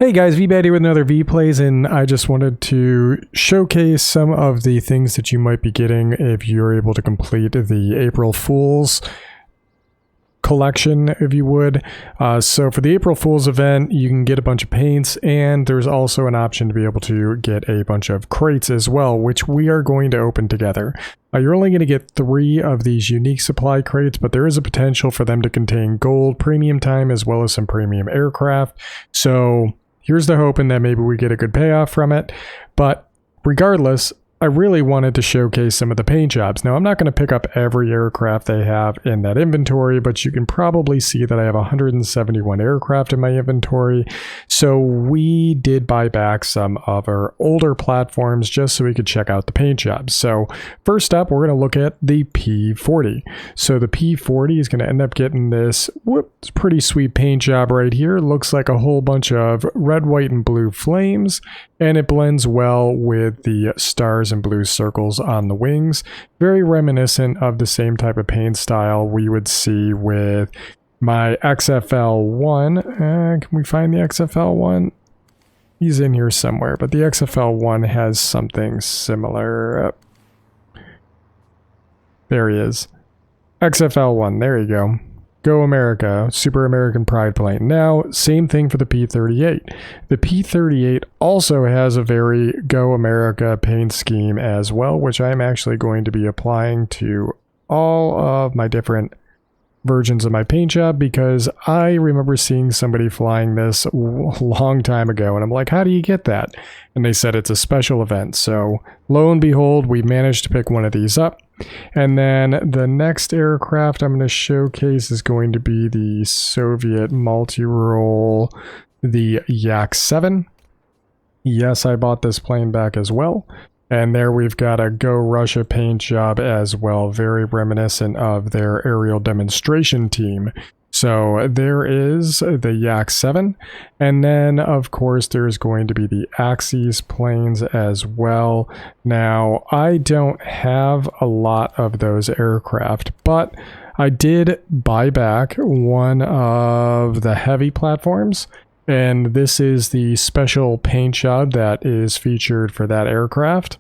Hey guys, Veebat here with another V-Plays, and I just wanted to showcase some of the things that you might be getting if you're able to complete the April Fool's collection, if you would. So for the April Fool's event, you can get a bunch of paints, and there's also an option to be able to get a bunch of crates as well, which we are going to open together. You're only going to get 3 of these unique supply crates, but there is a potential for them to contain gold, premium time, as well as some premium aircraft. So here's the hoping that maybe we get a good payoff from it. But regardless, I really wanted to showcase some of the paint jobs. Now, I'm not going to pick up every aircraft they have in that inventory, but you can probably see that I have 171 aircraft in my inventory. So we did buy back some of our older platforms just so we could check out the paint jobs. So first up, we're going to look at the P40. So the P40 is going to end up getting this pretty sweet paint job right here. It looks like a whole bunch of red, white, and blue flames, and it blends well with the stars and blue circles on the wings. Very reminiscent of the same type of paint style we would see with my XFL1. Can we find the XFL1? He's in here somewhere, but the XFL1 has something similar. There he is. XFL1, there you go. Go America, Super American Pride plane. Now, same thing for the P38. The P38 also has a very Go America paint scheme as well, which I'm actually going to be applying to all of my different versions of my paint job, because I remember seeing somebody flying this a long time ago, and I'm like, how do you get that? And they said it's a special event. So lo and behold, we managed to pick one of these up. And then the next aircraft I'm going to showcase is going to be the Soviet multi-role, the Yak-7. Yes, I bought this plane back as well. And there we've got a Go Russia paint job as well, very reminiscent of their aerial demonstration team. So there is the Yak-7, and then of course there's going to be the Axis planes as well. Now, I don't have a lot of those aircraft, but I did buy back one of the heavy platforms, and this is the special paint job that is featured for that aircraft.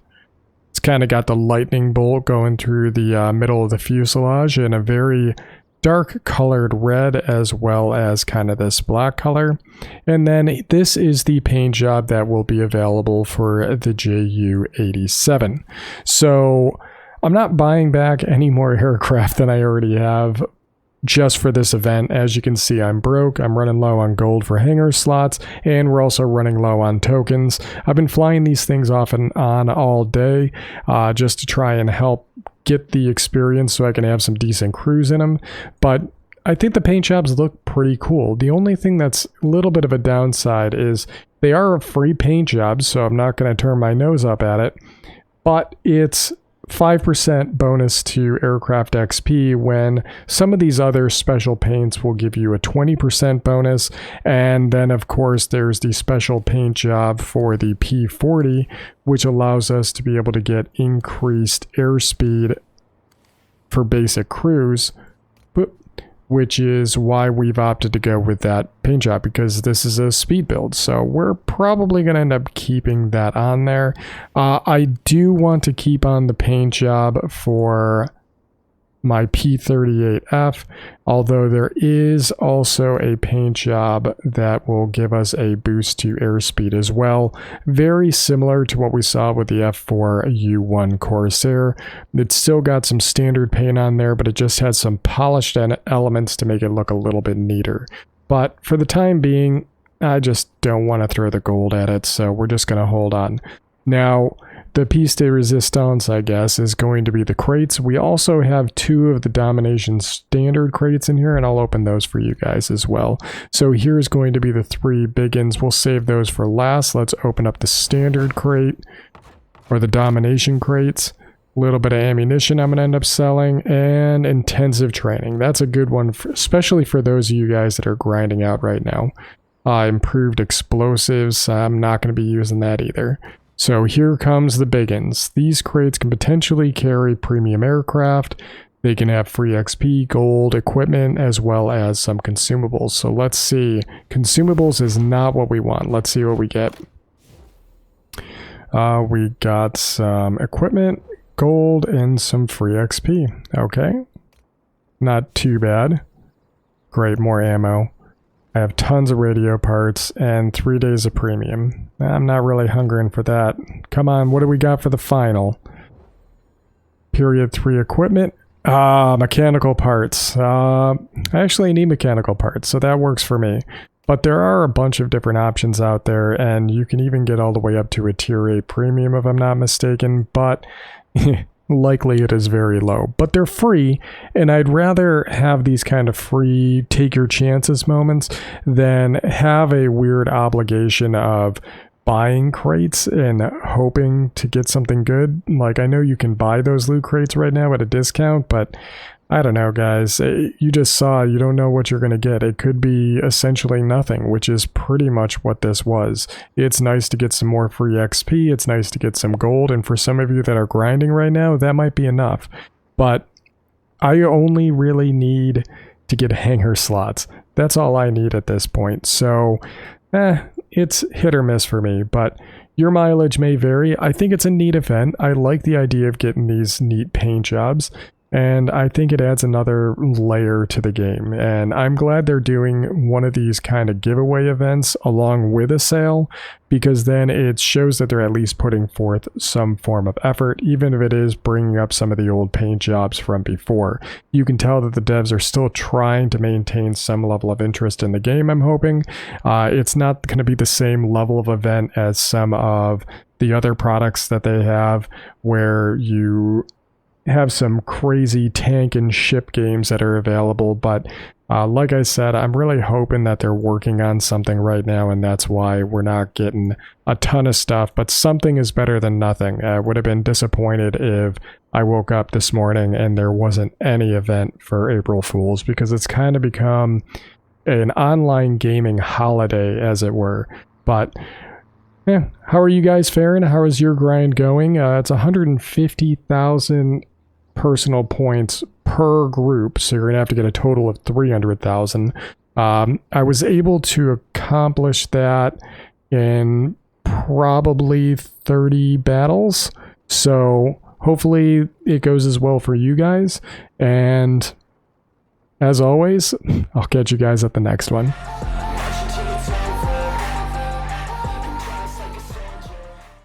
It's kind of got the lightning bolt going through the middle of the fuselage in a very dark colored red, as well as kind of this black color. And then this is the paint job that will be available for the Ju-87. So I'm not buying back any more aircraft than I already have just for this event. As you can see, I'm broke. I'm running low on gold for hangar slots, and we're also running low on tokens. I've been flying these things off and on all day just to try and help get the experience so I can have some decent crews in them. But I think the paint jobs look pretty cool. The only thing that's a little bit of a downside is they are a free paint job, so I'm not going to turn my nose up at it. But it's 5% bonus to aircraft XP, when some of these other special paints will give you a 20% bonus. And then of course there's the special paint job for the P40, which allows us to be able to get increased airspeed for basic crews, which is why we've opted to go with that paint job, because this is a speed build. So we're probably going to end up keeping that on there. I do want to keep on the paint job for my P38F, although there is also a paint job that will give us a boost to airspeed as well. Very similar to what we saw with the F4U1 Corsair. It's still got some standard paint on there, but it just has some polished elements to make it look a little bit neater. But for the time being, I just don't want to throw the gold at it, so we're just going to hold on. Now, the piece de resistance, I guess, is going to be the crates. We also have 2 of the Domination standard crates in here, and I'll open those for you guys as well. So here's going to be the 3 big ones. We'll save those for last. Let's open up the standard crate, or the Domination crates. A little bit of ammunition I'm going to end up selling, and intensive training. That's a good one, especially for those of you guys that are grinding out right now. Improved explosives, I'm not going to be using that either. So here comes the big ones. These crates can potentially carry premium aircraft. they can have free XP, gold, equipment, as well as some consumables. So let's see. Consumables is not what we want. Let's see what we get. We got some equipment, gold, and some free XP. Okay. Not too bad. Great, more ammo. I have tons of radio parts and 3 days of premium. I'm not really hungering for that. Come on, what do we got for the final? Period 3 equipment. Mechanical parts. I actually need mechanical parts, so that works for me. But there are a bunch of different options out there, and you can even get all the way up to a tier 8 premium if I'm not mistaken, but likely it is very low. But they're free, and I'd rather have these kind of free take your chances moments than have a weird obligation of buying crates and hoping to get something good. Like, I know you can buy those loot crates right now at a discount, but I don't know, guys. You just saw, you don't know what you're going to get. It could be essentially nothing, which is pretty much what this was. It's nice to get some more free XP. It's nice to get some gold. And for some of you that are grinding right now, that might be enough. But I only really need to get hanger slots. That's all I need at this point. So, it's hit or miss for me, but your mileage may vary. I think it's a neat event. I like the idea of getting these neat paint jobs, and I think it adds another layer to the game. And I'm glad they're doing one of these kind of giveaway events along with a sale, because then it shows that they're at least putting forth some form of effort, even if it is bringing up some of the old paint jobs from before. You can tell that the devs are still trying to maintain some level of interest in the game, I'm hoping. It's not going to be the same level of event as some of the other products that they have, where you have some crazy tank and ship games that are available, but like I said, I'm really hoping that they're working on something right now, and that's why we're not getting a ton of stuff, but something is better than nothing. I would have been disappointed if I woke up this morning and there wasn't any event for April Fools, because it's kind of become an online gaming holiday, as it were. But yeah, how are you guys faring? How is your grind going? It's 150,000 personal points per group, so you're gonna have to get a total of 300,000. I was able to accomplish that in probably 30 battles, so hopefully it goes as well for you guys, and as always, I'll catch you guys at the next one.